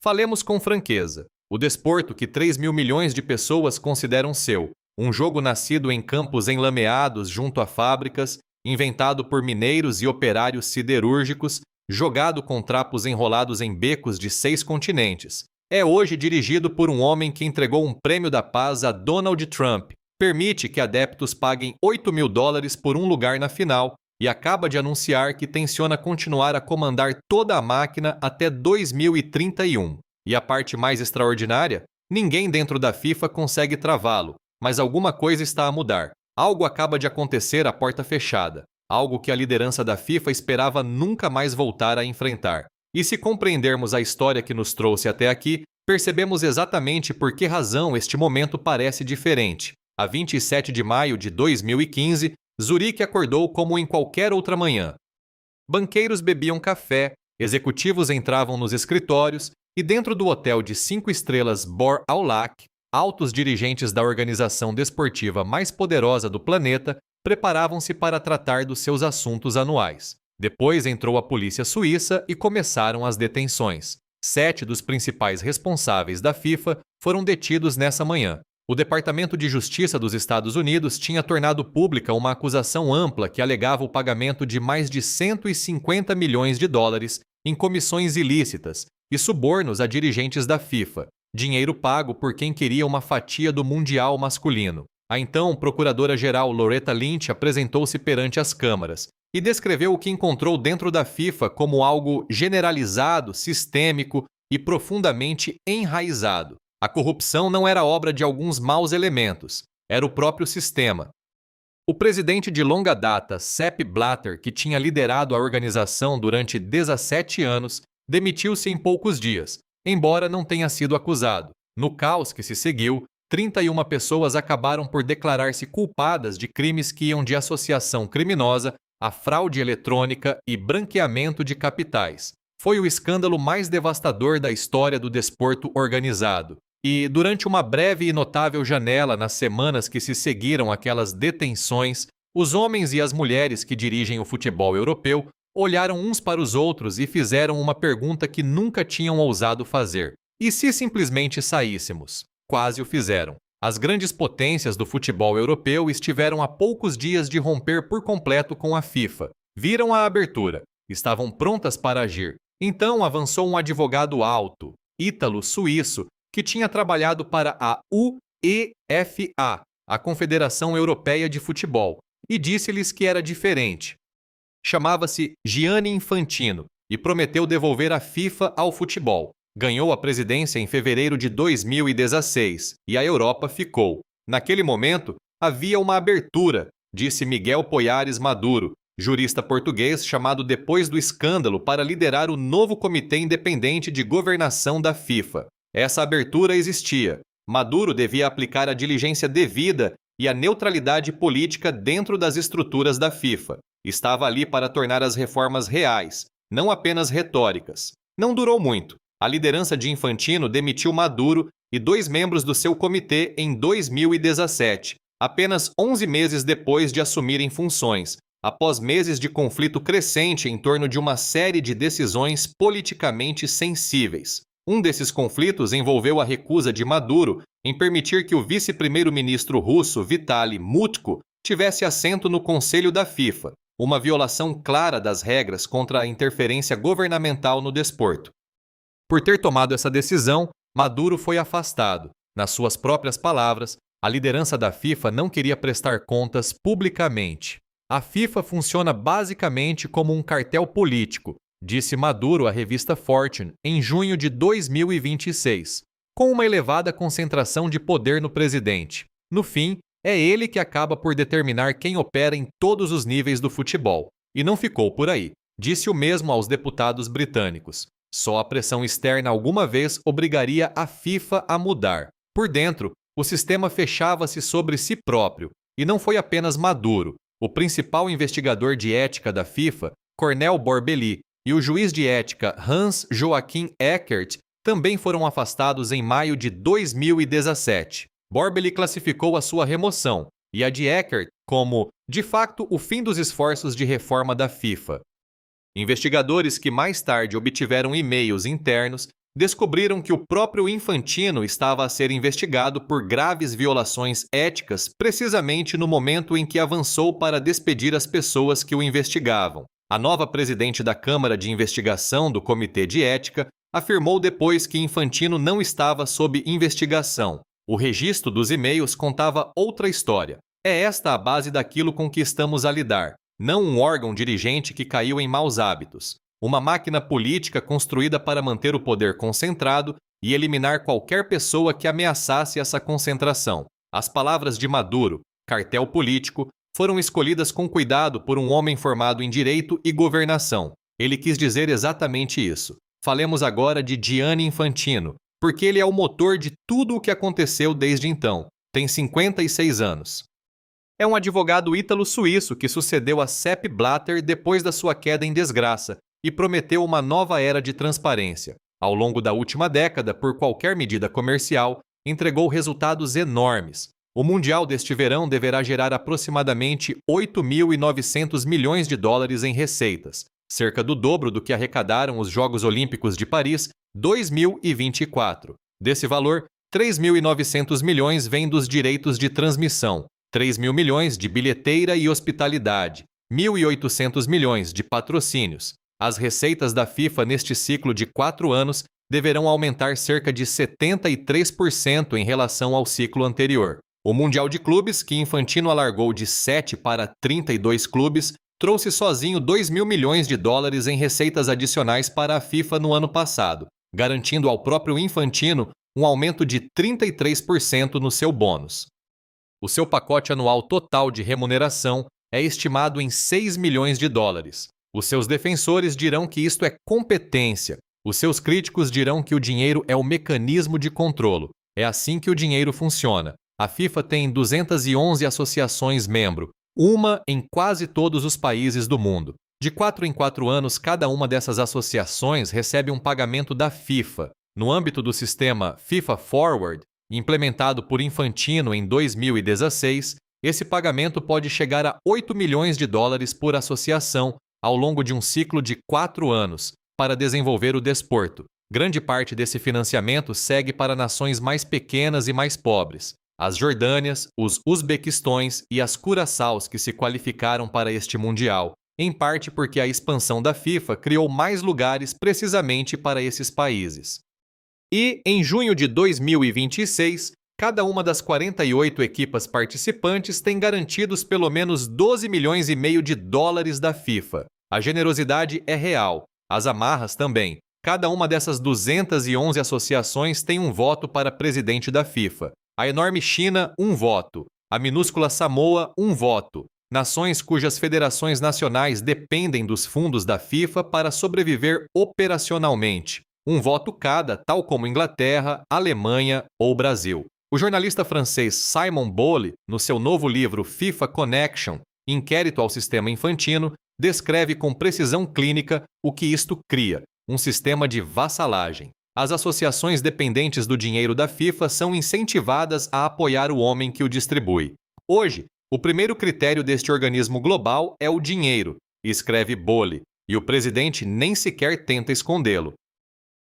Falemos com franqueza. O desporto que 3 mil milhões de pessoas consideram seu, um jogo nascido em campos enlameados junto a fábricas, inventado por mineiros e operários siderúrgicos, jogado com trapos enrolados em becos de 6 continentes. É hoje dirigido por um homem que entregou um prêmio da paz a Donald Trump, permite que adeptos paguem $8.000 por um lugar na final e acaba de anunciar que tenciona continuar a comandar toda a máquina até 2031. E a parte mais extraordinária? Ninguém dentro da FIFA consegue travá-lo, mas alguma coisa está a mudar. Algo acaba de acontecer à porta fechada, algo que a liderança da FIFA esperava nunca mais voltar a enfrentar. E se compreendermos a história que nos trouxe até aqui, percebemos exatamente por que razão este momento parece diferente. A 27 de maio de 2015, Zurique acordou como em qualquer outra manhã. Banqueiros bebiam café, executivos entravam nos escritórios e dentro do hotel de 5 estrelas Bor Aulak, altos dirigentes da organização desportiva mais poderosa do planeta preparavam-se para tratar dos seus assuntos anuais. Depois entrou a polícia suíça e começaram as detenções. 7 dos principais responsáveis da FIFA foram detidos nessa manhã. O Departamento de Justiça dos Estados Unidos tinha tornado pública uma acusação ampla que alegava o pagamento de mais de $150 milhões em comissões ilícitas e subornos a dirigentes da FIFA, dinheiro pago por quem queria uma fatia do Mundial masculino. A então procuradora-geral Loretta Lynch apresentou-se perante as câmaras e descreveu o que encontrou dentro da FIFA como algo generalizado, sistêmico e profundamente enraizado. A corrupção não era obra de alguns maus elementos, era o próprio sistema. O presidente de longa data, Sepp Blatter, que tinha liderado a organização durante 17 anos, demitiu-se em poucos dias, embora não tenha sido acusado. No caos que se seguiu, 31 pessoas acabaram por declarar-se culpadas de crimes que iam de associação criminosa a fraude eletrônica e branqueamento de capitais. Foi o escândalo mais devastador da história do desporto organizado. E, durante uma breve e notável janela nas semanas que se seguiram aquelas detenções, os homens e as mulheres que dirigem o futebol europeu olharam uns para os outros e fizeram uma pergunta que nunca tinham ousado fazer. E se simplesmente saíssemos? Quase o fizeram. As grandes potências do futebol europeu estiveram a poucos dias de romper por completo com a FIFA. Viram a abertura. Estavam prontas para agir. Então avançou um advogado alto, ítalo-suíço, que tinha trabalhado para a UEFA, a Confederação Europeia de Futebol, e disse-lhes que era diferente. Chamava-se Gianni Infantino e prometeu devolver a FIFA ao futebol. Ganhou a presidência em fevereiro de 2016 e a Europa ficou. Naquele momento, havia uma abertura, disse Miguel Poiares Maduro, jurista português chamado depois do escândalo para liderar o novo Comitê Independente de Governação da FIFA. Essa abertura existia. Maduro devia aplicar a diligência devida e a neutralidade política dentro das estruturas da FIFA. Estava ali para tornar as reformas reais, não apenas retóricas. Não durou muito. A liderança de Infantino demitiu Maduro e 2 membros do seu comitê em 2017, apenas 11 meses depois de assumirem funções, após meses de conflito crescente em torno de uma série de decisões politicamente sensíveis. Um desses conflitos envolveu a recusa de Maduro em permitir que o vice-primeiro-ministro russo Vitaly Mutko tivesse assento no Conselho da FIFA, uma violação clara das regras contra a interferência governamental no desporto. Por ter tomado essa decisão, Maduro foi afastado. Nas suas próprias palavras, a liderança da FIFA não queria prestar contas publicamente. A FIFA funciona basicamente como um cartel político, disse Maduro à revista Fortune em junho de 2026, com uma elevada concentração de poder no presidente. No fim, é ele que acaba por determinar quem opera em todos os níveis do futebol. E não ficou por aí. Disse o mesmo aos deputados britânicos. Só a pressão externa alguma vez obrigaria a FIFA a mudar. Por dentro, o sistema fechava-se sobre si próprio. E não foi apenas Maduro. O principal investigador de ética da FIFA, Cornel Borbeli, e o juiz de ética Hans Joachim Eckert também foram afastados em maio de 2017. Borbeli classificou a sua remoção e a de Eckert como, de facto, o fim dos esforços de reforma da FIFA. Investigadores que mais tarde obtiveram e-mails internos descobriram que o próprio Infantino estava a ser investigado por graves violações éticas precisamente no momento em que avançou para despedir as pessoas que o investigavam. A nova presidente da Câmara de Investigação do Comitê de Ética afirmou depois que Infantino não estava sob investigação. O registro dos e-mails contava outra história. É esta a base daquilo com que estamos a lidar, não um órgão dirigente que caiu em maus hábitos. Uma máquina política construída para manter o poder concentrado e eliminar qualquer pessoa que ameaçasse essa concentração. As palavras de Maduro, cartel político, foram escolhidas com cuidado por um homem formado em direito e governação. Ele quis dizer exatamente isso. Falemos agora de Gianni Infantino, porque ele é o motor de tudo o que aconteceu desde então. Tem 56 anos. É um advogado ítalo-suíço que sucedeu a Sepp Blatter depois da sua queda em desgraça e prometeu uma nova era de transparência. Ao longo da última década, por qualquer medida comercial, entregou resultados enormes. O Mundial deste verão deverá gerar aproximadamente 8.900 milhões de dólares em receitas, cerca do dobro do que arrecadaram os Jogos Olímpicos de Paris 2024. Desse valor, 3.900 milhões vêm dos direitos de transmissão, 3.000 milhões de bilheteira e hospitalidade, 1.800 milhões de patrocínios. As receitas da FIFA neste ciclo de 4 anos deverão aumentar cerca de 73% em relação ao ciclo anterior. O Mundial de Clubes, que Infantino alargou de 7 para 32 clubes, trouxe sozinho 2.000 milhões de dólares em receitas adicionais para a FIFA no ano passado, garantindo ao próprio Infantino um aumento de 33% no seu bônus. O seu pacote anual total de remuneração é estimado em 6 milhões de dólares. Os seus defensores dirão que isto é competência. Os seus críticos dirão que o dinheiro é o mecanismo de controlo. É assim que o dinheiro funciona. A FIFA tem 211 associações membro, uma em quase todos os países do mundo. De 4 em 4 anos, cada uma dessas associações recebe um pagamento da FIFA. No âmbito do sistema FIFA Forward, implementado por Infantino em 2016, esse pagamento pode chegar a 8 milhões de dólares por associação ao longo de um ciclo de 4 anos, para desenvolver o desporto. Grande parte desse financiamento segue para nações mais pequenas e mais pobres. As Jordânias, os Uzbequistões e as Curaçaos que se qualificaram para este Mundial, em parte porque a expansão da FIFA criou mais lugares precisamente para esses países. E, em junho de 2026, cada uma das 48 equipas participantes tem garantidos pelo menos 12 milhões e meio de dólares da FIFA. A generosidade é real, as amarras também. Cada uma dessas 211 associações tem um voto para presidente da FIFA. A enorme China, um voto. A minúscula Samoa, um voto. Nações cujas federações nacionais dependem dos fundos da FIFA para sobreviver operacionalmente. Um voto cada, tal como Inglaterra, Alemanha ou Brasil. O jornalista francês Simon Bowley, no seu novo livro FIFA Connection, Inquérito ao Sistema Infantino, descreve com precisão clínica o que isto cria, um sistema de vassalagem. As associações dependentes do dinheiro da FIFA são incentivadas a apoiar o homem que o distribui. Hoje, o primeiro critério deste organismo global é o dinheiro, escreve Bowley, e o presidente nem sequer tenta escondê-lo.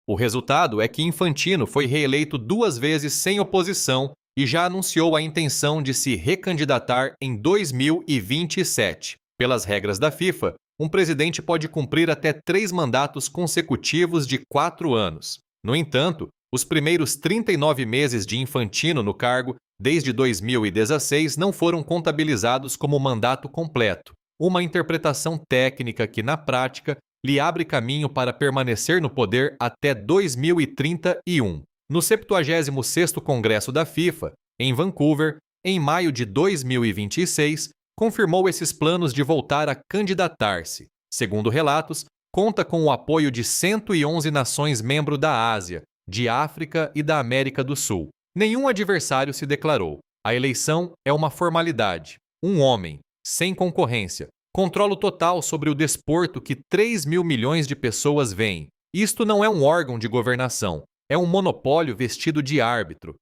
O resultado é que Infantino foi reeleito 2 vezes sem oposição e já anunciou a intenção de se recandidatar em 2027. Pelas regras da FIFA, um presidente pode cumprir até 3 mandatos consecutivos de 4 anos. No entanto, os primeiros 39 meses de Infantino no cargo, desde 2016, não foram contabilizados como mandato completo, uma interpretação técnica que, na prática, lhe abre caminho para permanecer no poder até 2031. No 76º Congresso da FIFA, em Vancouver, em maio de 2026, confirmou esses planos de voltar a candidatar-se. Segundo relatos, conta com o apoio de 111 nações membro da Ásia, de África e da América do Sul. Nenhum adversário se declarou. A eleição é uma formalidade. Um homem, sem concorrência, controlo total sobre o desporto que 3.000 milhões de pessoas veem. Isto não é um órgão de governação, é um monopólio vestido de árbitro.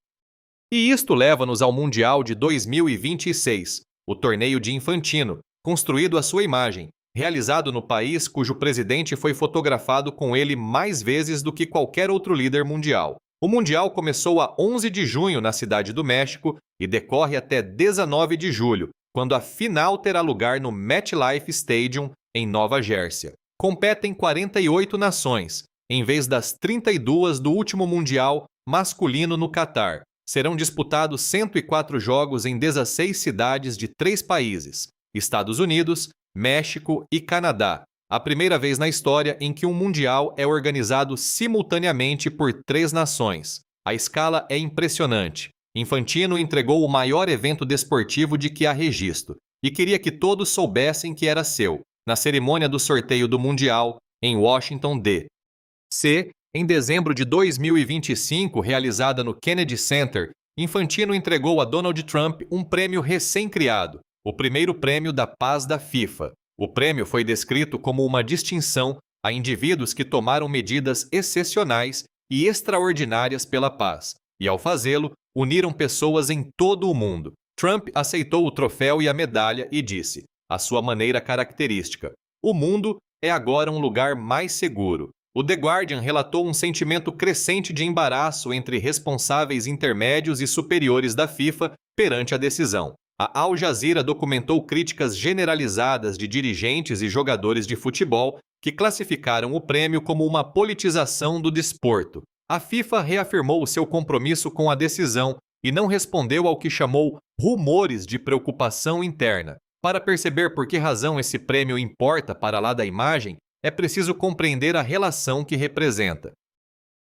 E isto leva-nos ao Mundial de 2026, o torneio de Infantino, construído à sua imagem, realizado no país cujo presidente foi fotografado com ele mais vezes do que qualquer outro líder mundial. O Mundial começou a 11 de junho na Cidade do México e decorre até 19 de julho, quando a final terá lugar no MetLife Stadium, em Nova Jersey. Competem 48 nações, em vez das 32 do último Mundial masculino no Catar. Serão disputados 104 jogos em 16 cidades de 3 países: Estados Unidos, México e Canadá. A primeira vez na história em que um Mundial é organizado simultaneamente por 3 nações. A escala é impressionante. Infantino entregou o maior evento desportivo de que há registro e queria que todos soubessem que era seu, na cerimônia do sorteio do Mundial, em Washington, D.C., em dezembro de 2025, realizada no Kennedy Center, Infantino entregou a Donald Trump um prêmio recém-criado, o primeiro prêmio da paz da FIFA. O prêmio foi descrito como uma distinção a indivíduos que tomaram medidas excepcionais e extraordinárias pela paz, e ao fazê-lo, uniram pessoas em todo o mundo. Trump aceitou o troféu e a medalha e disse, à sua maneira característica, "O mundo é agora um lugar mais seguro." O The Guardian relatou um sentimento crescente de embaraço entre responsáveis intermédios e superiores da FIFA perante a decisão. A Al Jazeera documentou críticas generalizadas de dirigentes e jogadores de futebol que classificaram o prêmio como uma politização do desporto. A FIFA reafirmou o seu compromisso com a decisão e não respondeu ao que chamou rumores de preocupação interna. Para perceber por que razão esse prêmio importa para lá da imagem, é preciso compreender a relação que representa.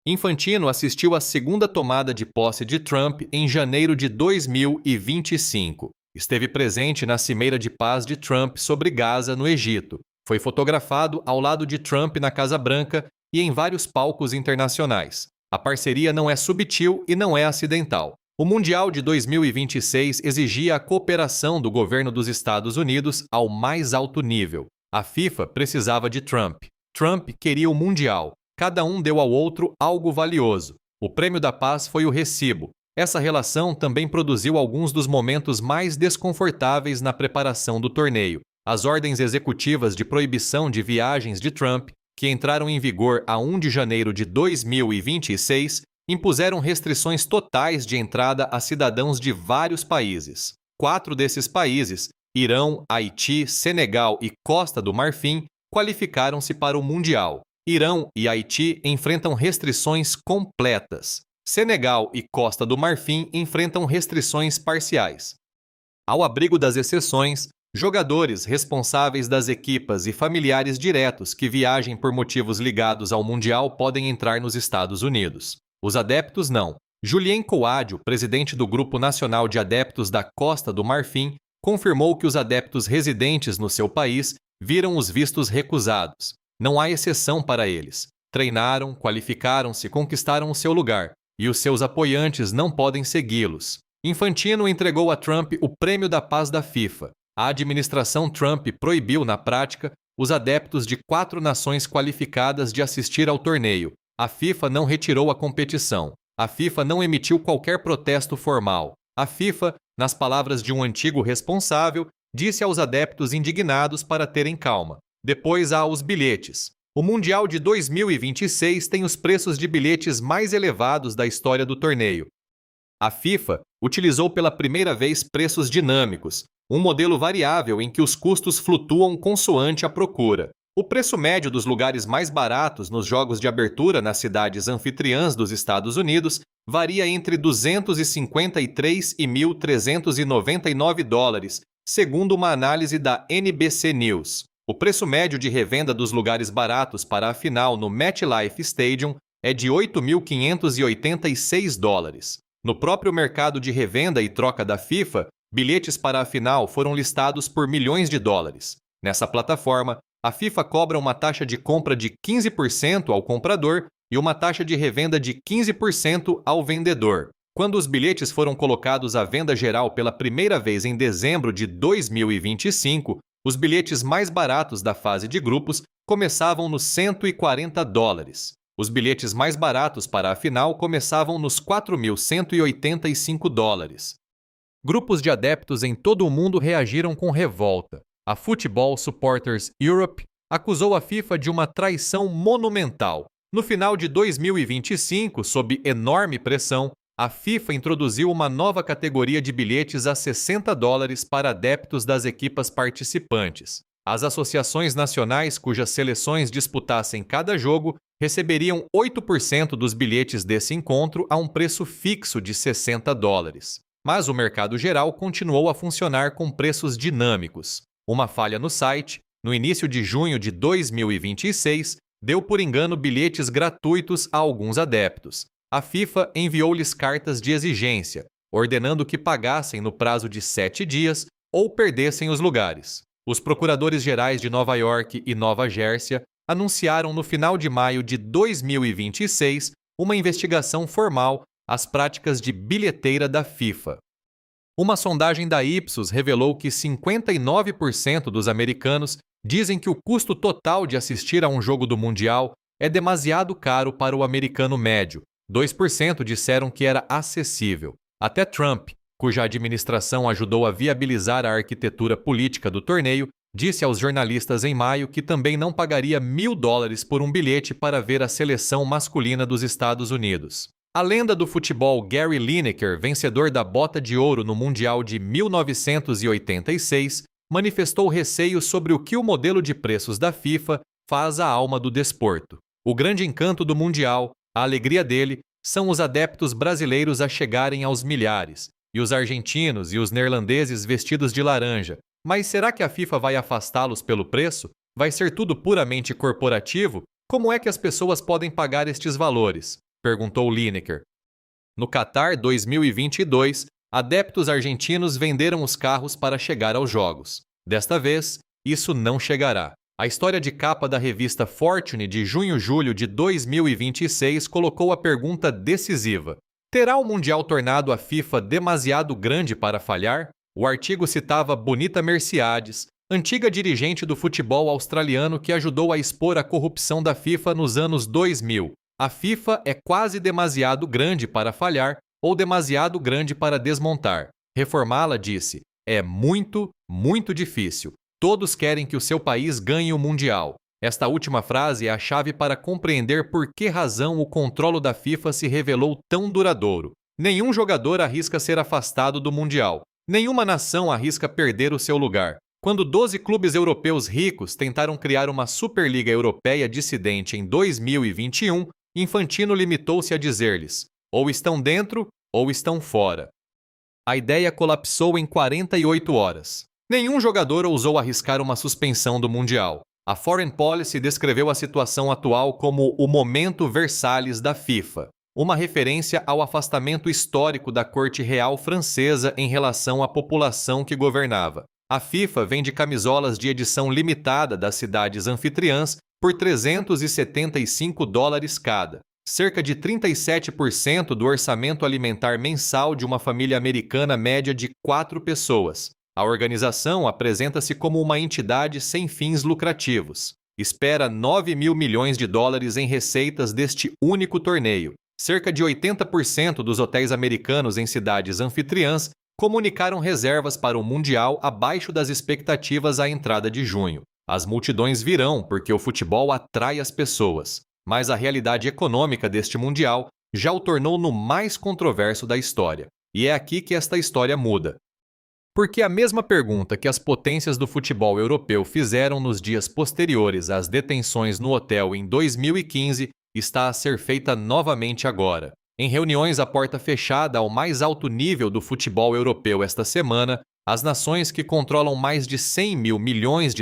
Infantino assistiu à segunda tomada de posse de Trump em janeiro de 2025. Esteve presente na Cimeira de Paz de Trump sobre Gaza, no Egito. Foi fotografado ao lado de Trump na Casa Branca e em vários palcos internacionais. A parceria não é subtil e não é acidental. O Mundial de 2026 exigia a cooperação do governo dos Estados Unidos ao mais alto nível. A FIFA precisava de Trump. Trump queria o Mundial. Cada um deu ao outro algo valioso. O Prêmio da Paz foi o recibo. Essa relação também produziu alguns dos momentos mais desconfortáveis na preparação do torneio. As ordens executivas de proibição de viagens de Trump, que entraram em vigor a 1 de janeiro de 2026, impuseram restrições totais de entrada a cidadãos de vários países. 4 desses países, Irão, Haiti, Senegal e Costa do Marfim, qualificaram-se para o Mundial. Irão e Haiti enfrentam restrições completas. Senegal e Costa do Marfim enfrentam restrições parciais. Ao abrigo das exceções, jogadores responsáveis das equipas e familiares diretos que viajem por motivos ligados ao Mundial podem entrar nos Estados Unidos. Os adeptos não. Julien Kouadio, presidente do Grupo Nacional de Adeptos da Costa do Marfim, confirmou que os adeptos residentes no seu país viram os vistos recusados. Não há exceção para eles. Treinaram, qualificaram-se, conquistaram o seu lugar, e os seus apoiantes não podem segui-los. Infantino entregou a Trump o Prêmio da Paz da FIFA. A administração Trump proibiu, na prática, os adeptos de 4 nações qualificadas de assistir ao torneio. A FIFA não retirou a competição. A FIFA não emitiu qualquer protesto formal. A FIFA, nas palavras de um antigo responsável, disse aos adeptos indignados para terem calma. Depois há os bilhetes. O Mundial de 2026 tem os preços de bilhetes mais elevados da história do torneio. A FIFA utilizou pela primeira vez preços dinâmicos, um modelo variável em que os custos flutuam consoante a procura. O preço médio dos lugares mais baratos nos jogos de abertura nas cidades anfitriãs dos Estados Unidos varia entre 253 e 1.399 dólares, segundo uma análise da NBC News. O preço médio de revenda dos lugares baratos para a final no MetLife Stadium é de 8.586 dólares. No próprio mercado de revenda e troca da FIFA, bilhetes para a final foram listados por milhões de dólares. Nessa plataforma, a FIFA cobra uma taxa de compra de 15% ao comprador e uma taxa de revenda de 15% ao vendedor. Quando os bilhetes foram colocados à venda geral pela primeira vez em dezembro de 2025, os bilhetes mais baratos da fase de grupos começavam nos 140 dólares. Os bilhetes mais baratos para a final começavam nos 4.185 dólares. Grupos de adeptos em todo o mundo reagiram com revolta. A Football Supporters Europe acusou a FIFA de uma traição monumental. No final de 2025, sob enorme pressão, a FIFA introduziu uma nova categoria de bilhetes a $60 para adeptos das equipas participantes. As associações nacionais cujas seleções disputassem cada jogo receberiam 8% dos bilhetes desse encontro a um preço fixo de $60. Mas o mercado geral continuou a funcionar com preços dinâmicos. Uma falha no site, no início de junho de 2026, deu por engano bilhetes gratuitos a alguns adeptos. A FIFA enviou-lhes cartas de exigência, ordenando que pagassem no prazo de 7 dias ou perdessem os lugares. Os procuradores gerais de Nova York e Nova Jersey anunciaram no final de maio de 2026 uma investigação formal às práticas de bilheteira da FIFA. Uma sondagem da Ipsos revelou que 59% dos americanos dizem que o custo total de assistir a um jogo do Mundial é demasiado caro para o americano médio. 2% disseram que era acessível. Até Trump, cuja administração ajudou a viabilizar a arquitetura política do torneio, disse aos jornalistas em maio que também não pagaria $1.000 por um bilhete para ver a seleção masculina dos Estados Unidos. A lenda do futebol Gary Lineker, vencedor da Bota de Ouro no Mundial de 1986, manifestou receios sobre o que o modelo de preços da FIFA faz à alma do desporto. O grande encanto do Mundial, a alegria dele, são os adeptos brasileiros a chegarem aos milhares, e os argentinos e os neerlandeses vestidos de laranja. Mas será que a FIFA vai afastá-los pelo preço? Vai ser tudo puramente corporativo? Como é que as pessoas podem pagar estes valores? Perguntou Lineker. No Qatar 2022, adeptos argentinos venderam os carros para chegar aos jogos. Desta vez, isso não chegará. A história de capa da revista Fortune de junho-julho de 2026 colocou a pergunta decisiva: terá o Mundial tornado a FIFA demasiado grande para falhar? O artigo citava Bonita Merciades, antiga dirigente do futebol australiano que ajudou a expor a corrupção da FIFA nos anos 2000. A FIFA é quase demasiado grande para falhar ou demasiado grande para desmontar. Reformá-la, disse, é muito, muito difícil. Todos querem que o seu país ganhe o Mundial. Esta última frase é a chave para compreender por que razão o controle da FIFA se revelou tão duradouro. Nenhum jogador arrisca ser afastado do Mundial. Nenhuma nação arrisca perder o seu lugar. Quando 12 clubes europeus ricos tentaram criar uma Superliga Europeia dissidente em 2021, Infantino limitou-se a dizer-lhes: ou estão dentro ou estão fora. A ideia colapsou em 48 horas. Nenhum jogador ousou arriscar uma suspensão do Mundial. A Foreign Policy descreveu a situação atual como o momento Versalhes da FIFA, uma referência ao afastamento histórico da corte real francesa em relação à população que governava. A FIFA vende camisolas de edição limitada das cidades anfitriãs por $375 cada, cerca de 37% do orçamento alimentar mensal de uma família americana média de 4 pessoas. A organização apresenta-se como uma entidade sem fins lucrativos. Espera $9 mil milhões em receitas deste único torneio. Cerca de 80% dos hotéis americanos em cidades anfitriãs comunicaram reservas para o Mundial abaixo das expectativas à entrada de junho. As multidões virão porque o futebol atrai as pessoas, mas a realidade econômica deste Mundial já o tornou no mais controverso da história. E é aqui que esta história muda. Porque a mesma pergunta que as potências do futebol europeu fizeram nos dias posteriores às detenções no hotel em 2015 está a ser feita novamente agora. Em reuniões à porta fechada ao mais alto nível do futebol europeu esta semana, as nações que controlam mais de $100 mil milhões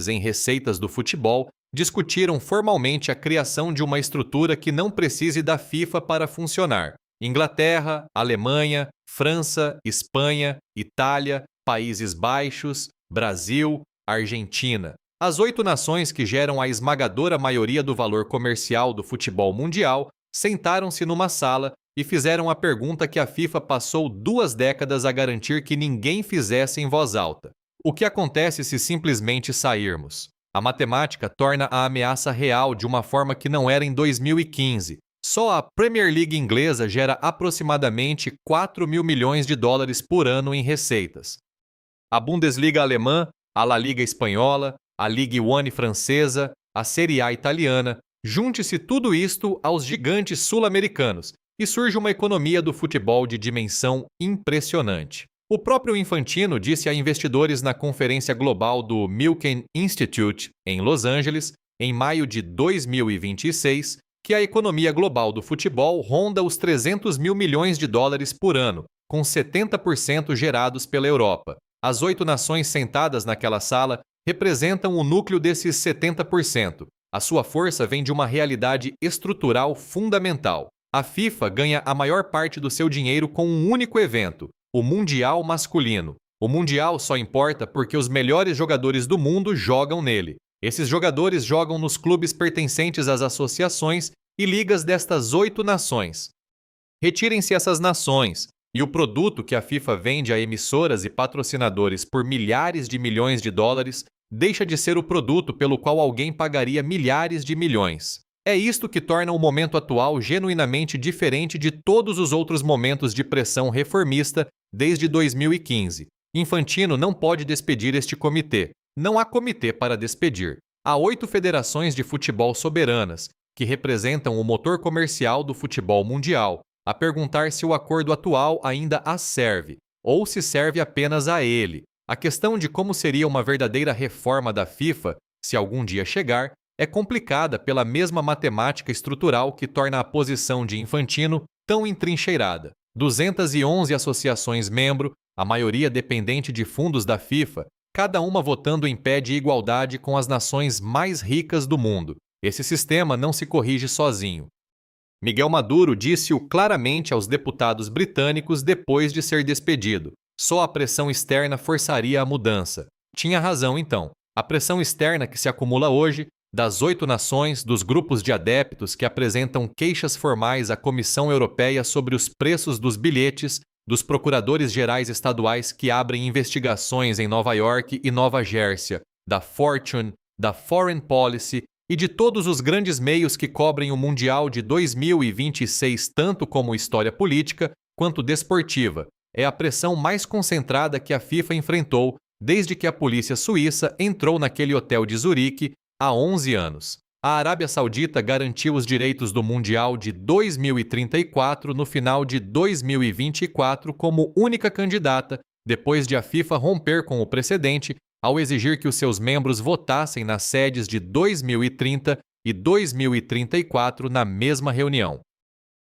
em receitas do futebol discutiram formalmente a criação de uma estrutura que não precise da FIFA para funcionar. Inglaterra, Alemanha, França, Espanha, Itália, Países Baixos, Brasil, Argentina. As 8 nações que geram a esmagadora maioria do valor comercial do futebol mundial sentaram-se numa sala e fizeram a pergunta que a FIFA passou 2 décadas a garantir que ninguém fizesse em voz alta. O que acontece se simplesmente sairmos? A matemática torna a ameaça real de uma forma que não era em 2015. Só a Premier League inglesa gera aproximadamente $4 mil milhões por ano em receitas. A Bundesliga alemã a La Liga espanhola, a Ligue 1 francesa, a Série A italiana. Junte-se tudo isto aos gigantes sul-americanos e surge uma economia do futebol de dimensão impressionante. O próprio Infantino disse a investidores na conferência global do Milken Institute, em Los Angeles, em maio de 2026, que a economia global do futebol ronda os 300 mil milhões de dólares por ano, com 70% gerados pela Europa. As 8 nações sentadas naquela sala representam o núcleo desses 70%. A sua força vem de uma realidade estrutural fundamental. A FIFA ganha a maior parte do seu dinheiro com um único evento, o Mundial Masculino. O Mundial só importa porque os melhores jogadores do mundo jogam nele. Esses jogadores jogam nos clubes pertencentes às associações e ligas destas 8 nações. Retirem-se essas nações, e o produto que a FIFA vende a emissoras e patrocinadores por milhares de milhões de dólares deixa de ser o produto pelo qual alguém pagaria milhares de milhões. É isto que torna o momento atual genuinamente diferente de todos os outros momentos de pressão reformista desde 2015. Infantino não pode despedir este comitê. Não há comitê para despedir. Há 8 federações de futebol soberanas, que representam o motor comercial do futebol mundial, a perguntar se o acordo atual ainda as serve, ou se serve apenas a ele. A questão de como seria uma verdadeira reforma da FIFA, se algum dia chegar, é complicada pela mesma matemática estrutural que torna a posição de Infantino tão entrincheirada. 211 associações membro, a maioria dependente de fundos da FIFA, cada uma votando em pé de igualdade com as nações mais ricas do mundo. Esse sistema não se corrige sozinho. Miguel Maduro disse-o claramente aos deputados britânicos depois de ser despedido. Só a pressão externa forçaria a mudança. Tinha razão, então. A pressão externa que se acumula hoje, das 8 nações, dos grupos de adeptos que apresentam queixas formais à Comissão Europeia sobre os preços dos bilhetes, dos procuradores gerais estaduais que abrem investigações em Nova York e Nova Jersey, da Fortune, da Foreign Policy e de todos os grandes meios que cobrem o Mundial de 2026 tanto como história política quanto desportiva. É a pressão mais concentrada que a FIFA enfrentou desde que a polícia suíça entrou naquele hotel de Zurique há 11 anos. A Arábia Saudita garantiu os direitos do Mundial de 2034 no final de 2024 como única candidata, depois de a FIFA romper com o precedente ao exigir que os seus membros votassem nas sedes de 2030 e 2034 na mesma reunião.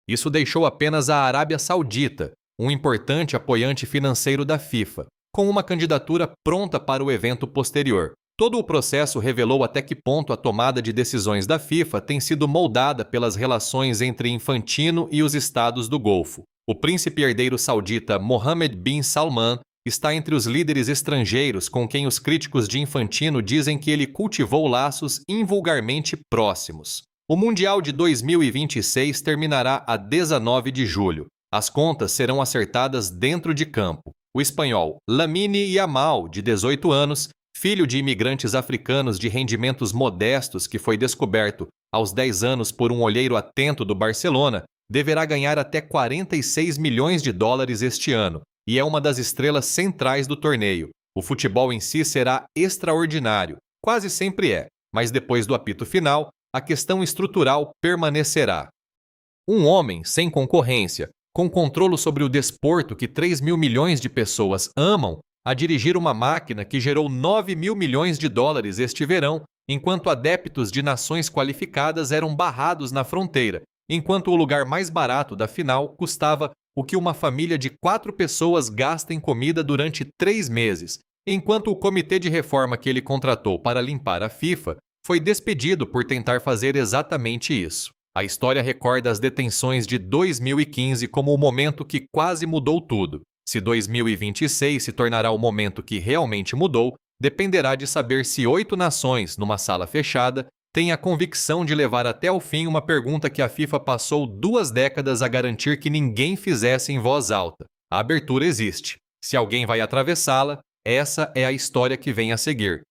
Isso deixou apenas a Arábia Saudita, um importante apoiante financeiro da FIFA, com uma candidatura pronta para o evento posterior. Todo o processo revelou até que ponto a tomada de decisões da FIFA tem sido moldada pelas relações entre Infantino e os estados do Golfo. O príncipe herdeiro saudita Mohammed bin Salman está entre os líderes estrangeiros com quem os críticos de Infantino dizem que ele cultivou laços invulgarmente próximos. O Mundial de 2026 terminará a 19 de julho. As contas serão acertadas dentro de campo. O espanhol Lamine Yamal, de 18 anos, filho de imigrantes africanos de rendimentos modestos que foi descoberto aos 10 anos por um olheiro atento do Barcelona, deverá ganhar até 46 milhões de dólares este ano e é uma das estrelas centrais do torneio. O futebol em si será extraordinário, quase sempre é, mas depois do apito final, a questão estrutural permanecerá. Um homem sem concorrência, com controle sobre o desporto que 3 mil milhões de pessoas amam, a dirigir uma máquina que gerou 9 mil milhões de dólares este verão, enquanto adeptos de nações qualificadas eram barrados na fronteira, enquanto o lugar mais barato da final custava o que uma família de 4 pessoas gasta em comida durante 3 meses, enquanto o comitê de reforma que ele contratou para limpar a FIFA foi despedido por tentar fazer exatamente isso. A história recorda as detenções de 2015 como o momento que quase mudou tudo. Se 2026 se tornará o momento que realmente mudou, dependerá de saber se 8 nações, numa sala fechada, têm a convicção de levar até o fim uma pergunta que a FIFA passou 2 décadas a garantir que ninguém fizesse em voz alta. A abertura existe. Se alguém vai atravessá-la, essa é a história que vem a seguir.